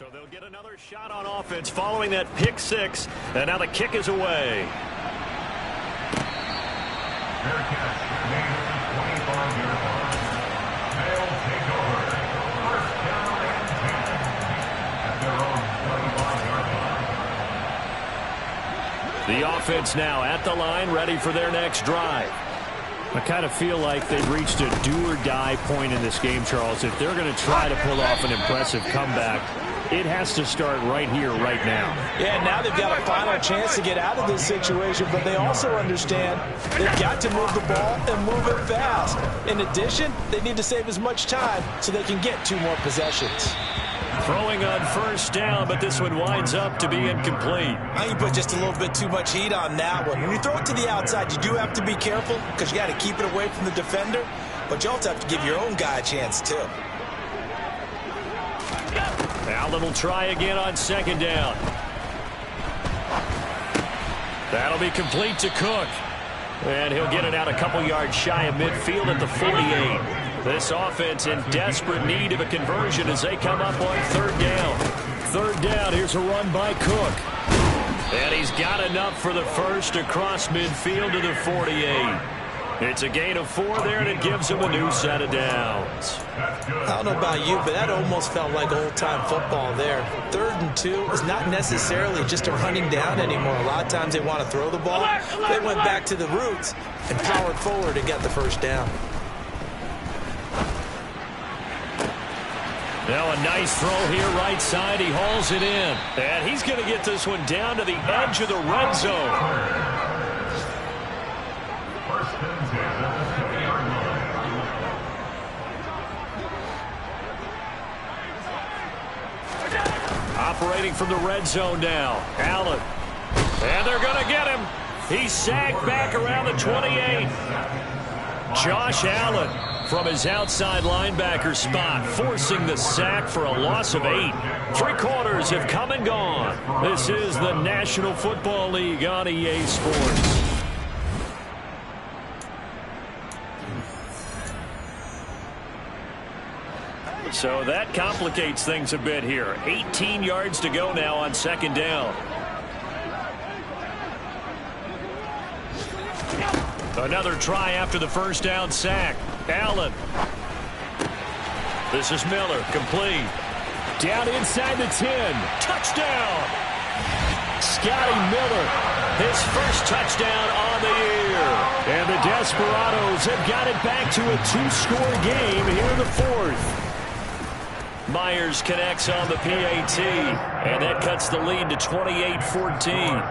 So they'll get another shot on offense following that pick six, and now the kick is away. Fair catch, made at the 25-yard line. They'll take over. First down and 10 at their own 25-yard line. The offense now at the line, ready for their next drive. I kind of feel like they've reached a do-or-die point in this game, Charles. If they're going to try to pull off an impressive comeback, it has to start right here, right now. Yeah, now they've got a final chance to get out of this situation, but they also understand they've got to move the ball and move it fast. In addition, they need to save as much time so they can get 2 more possessions. Throwing on first down, but this one winds up to be incomplete. I think you put just a little bit too much heat on that one. When you throw it to the outside, you do have to be careful because you got to keep it away from the defender, but you also have to give your own guy a chance too. Allen will try again on second down. That'll be complete to Cook. And he'll get it out a couple yards shy of midfield at the 48. This offense in desperate need of a conversion as they come up on third down. Third down, here's a run by Cook. And he's got enough for the first across midfield to the 48. It's a gain of 4 there, and it gives him a new set of downs. I don't know about you, but that almost felt like old-time football there. 3rd and 2 is not necessarily just a running down anymore. A lot of times they want to throw the ball. They went back to the roots and powered forward and got the first down. Now a nice throw here right side. He hauls it in. And he's going to get this one down to the edge of the red zone. First and 10 at the 20-yard line. Operating from the red zone now. Allen. And they're going to get him. He's sagged back around the 28. Josh Allen from his outside linebacker spot, forcing the sack for a loss of 8. 3 quarters have come and gone. This is the National Football League on EA Sports. So that complicates things a bit here. 18 yards to go now on second down. Another try after the first down sack. Allen. This is Miller, complete. Down inside the 10. Touchdown! Scotty Miller, his first touchdown on the year. And the Desperados have got it back to a 2-score game here in the 4th. Myers connects on the PAT, and that cuts the lead to 28-14.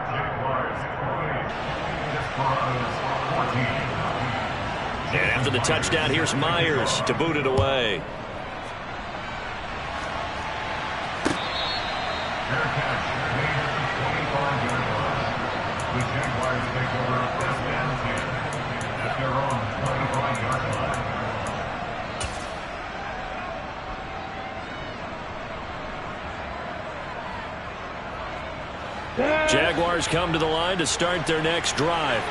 And after the touchdown, here's Myers to boot it away. Fair catch, made at the 25-yard line. The Jaguars take over first and 10 at their own 25-yard line. Jaguars come to the line to start their next drive.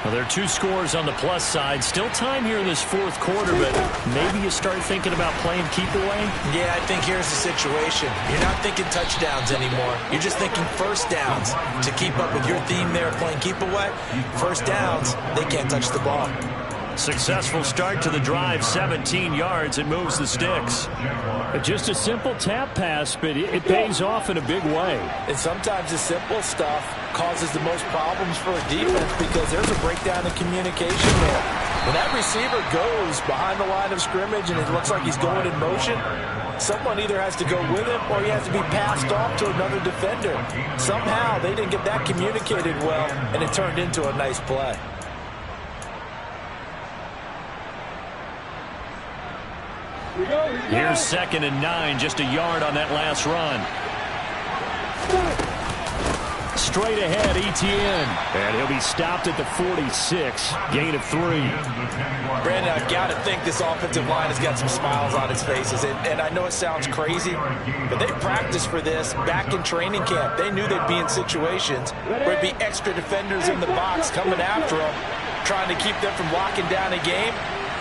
Well, there are 2 scores on the plus side. Still time here in this 4th quarter, but maybe you start thinking about playing keep away? Yeah, I think here's the situation. You're not thinking touchdowns anymore. You're just thinking first downs. To keep up with your theme there, playing keep away, first downs, they can't touch the ball. Successful start to the drive, 17 yards. It moves the sticks. Just a simple tap pass, but it pays off in a big way. And sometimes the simple stuff causes the most problems for a defense because there's a breakdown in communication there. When that receiver goes behind the line of scrimmage and it looks like he's going in motion, someone either has to go with him or he has to be passed off to another defender. Somehow they didn't get that communicated well, and it turned into a nice play. Here's 2nd and 9, just a yard on that last run. Straight ahead, Etienne. And he'll be stopped at the 46, gain of 3. Brandon, I've got to think this offensive line has got some smiles on its faces. And I know it sounds crazy, but they practiced for this back in training camp. They knew they'd be in situations where there'd be extra defenders in the box coming after them, trying to keep them from locking down a game.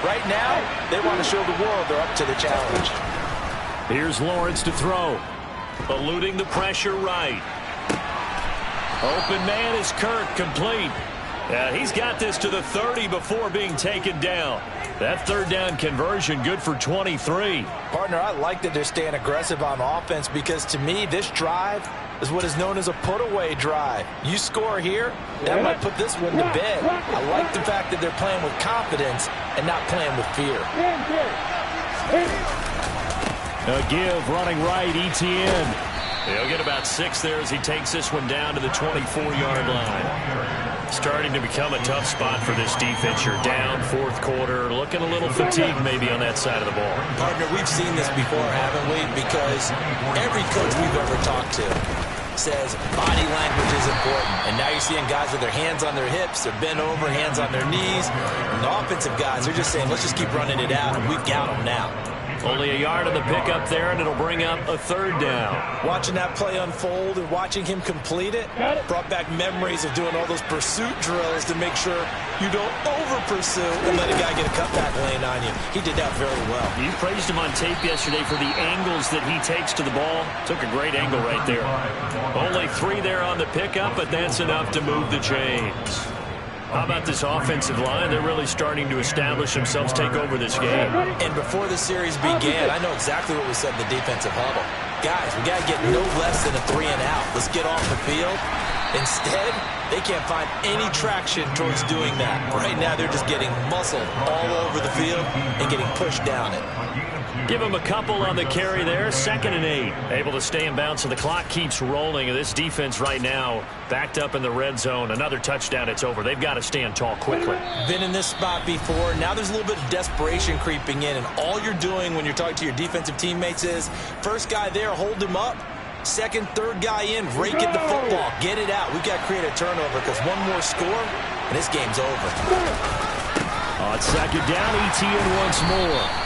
Right now, they want to show the world they're up to the challenge. Here's Lawrence to throw. Eluding the pressure right. Open man is Kirk, complete. He's got this to the 30 before being taken down. That third down conversion good for 23. Partner, I like that they're staying aggressive on offense because to me, this drive is what is known as a put-away drive. You score here, that might put this one to bed. I like the fact that they're playing with confidence and not playing with fear. A give running right, ETN. He'll get about 6 there as he takes this one down to the 24-yard line. Starting to become a tough spot for this defense. You're down, fourth quarter, looking a little fatigued maybe on that side of the ball. Partner, we've seen this before, haven't we? Because every coach we've ever talked to says body language is important. And now you're seeing guys with their hands on their hips, they're bent over, hands on their knees. And the offensive guys, they're just saying, let's just keep running it out, and we've got them now. Only a yard on the pickup there, and it'll bring up a third down. Watching that play unfold and watching him complete it brought back memories of doing all those pursuit drills to make sure you don't over-pursue and let a guy get a cutback lane on you. He did that very well. You praised him on tape yesterday for the angles that he takes to the ball. Took a great angle right there. Only 3 there on the pickup, but that's enough to move the chains. How about this offensive line? They're really starting to establish themselves, take over this game. And before the series began, I know exactly what we said in the defensive huddle. Guys, we got to get no less than a 3-and-out. Let's get off the field. Instead, they can't find any traction towards doing that. Right now, they're just getting muscled all over the field and getting pushed down it. Give him a couple on the carry there. 2nd and 8. Able to stay in bounds, so the clock keeps rolling. This defense right now backed up in the red zone. Another touchdown, it's over. They've got to stand tall quickly. Been in this spot before. Now there's a little bit of desperation creeping in, and all you're doing when you're talking to your defensive teammates is first guy there, hold him up. Second, third guy in, rake at the football. Get it out. We've got to create a turnover because one more score, and this game's over. On 2nd down, ETN once more.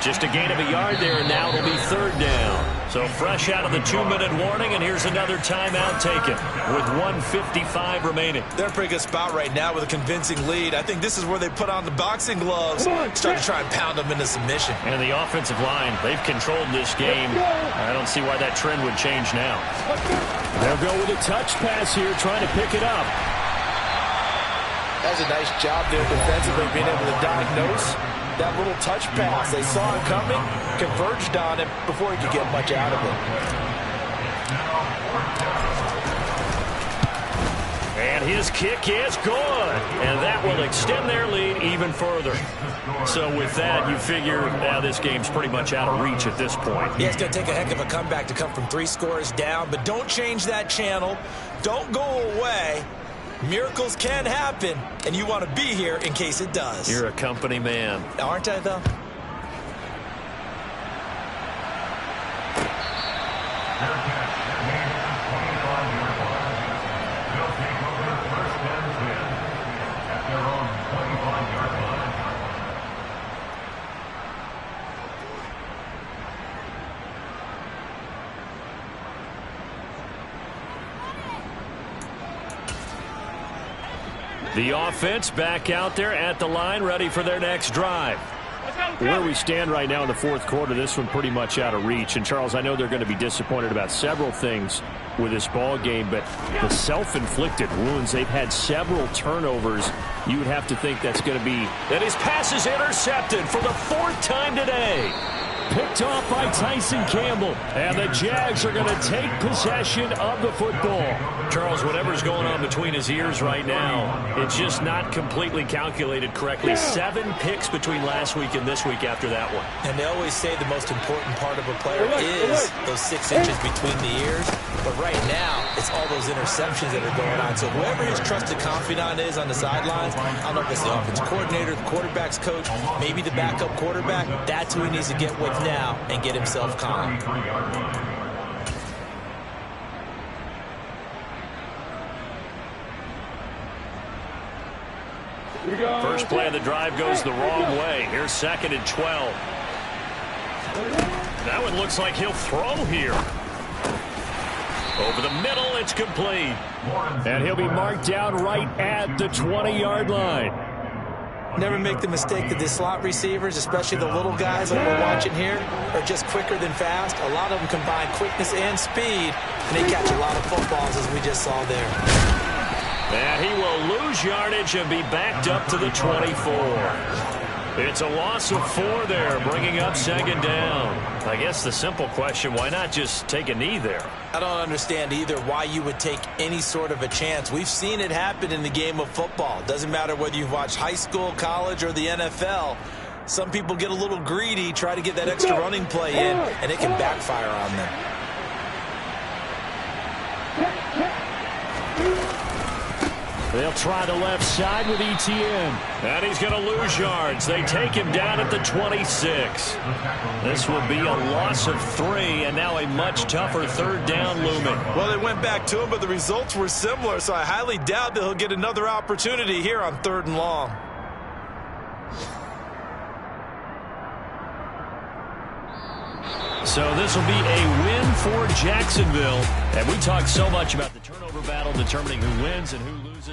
Just a gain of a yard there, and now it'll be 3rd down. So fresh out of the 2-minute warning, and here's another timeout taken with 1:55 remaining. They're in a pretty good spot right now with a convincing lead. I think this is where they put on the boxing gloves, start to try and pound them into submission. And the offensive line, they've controlled this game. I don't see why that trend would change now. They'll go with a touch pass here, trying to pick it up. That was a nice job there defensively, being able to diagnose that little touch pass. They saw it coming, converged on it before he could get much out of it. And his kick is good. And that will extend their lead even further. So with that, you figure now this game's pretty much out of reach at this point. Yeah, it's going to take a heck of a comeback to come from 3 scores down, but don't change that channel. Don't go away. Miracles can happen, and you want to be here in case it does. You're a company man. Aren't I, though? The offense back out there at the line, ready for their next drive. Where we stand right now in the 4th quarter, this one pretty much out of reach. And, Charles, I know they're going to be disappointed about several things with this ball game, but the self-inflicted wounds, they've had several turnovers. You would have to think that's going to be. And his pass is intercepted for the 4th time today. Picked off by Tyson Campbell. And the Jags are going to take possession of the football. Charles, whatever's going on between his ears right now, it's just not completely calculated correctly. 7 picks between last week and this week after that one. And they always say the most important part of a player is those 6 inches between the ears. But right now, it's all those interceptions that are going on. So whoever his trusted confidant is on the sidelines, I don't know if it's the offensive coordinator, the quarterback's coach, maybe the backup quarterback, that's who he needs to get with now and get himself calm. First play of the drive goes the wrong way. Here's 2nd and 12. That one looks like he'll throw here. Over the middle, it's complete. And he'll be marked down right at the 20-yard line. Never make the mistake that the slot receivers, especially the little guys like we're watching here, are just quicker than fast. A lot of them combine quickness and speed, and they catch a lot of footballs, as we just saw there. And he will lose yardage and be backed up to the 24. It's a loss of 4 there, bringing up second down. I guess the simple question, why not just take a knee there? I don't understand either why you would take any sort of a chance. We've seen it happen in the game of football. It doesn't matter whether you've watched high school, college, or the NFL. Some people get a little greedy, try to get that extra running play in, and it can backfire on them. They'll try the left side with Etienne. And he's going to lose yards. They take him down at the 26. This will be a loss of 3, and now a much tougher third down looming. Well, they went back to him, but the results were similar, so I highly doubt that he'll get another opportunity here on 3rd and long. So this will be a win for Jacksonville. And we talk so much about the turnover battle, determining who wins and who loses.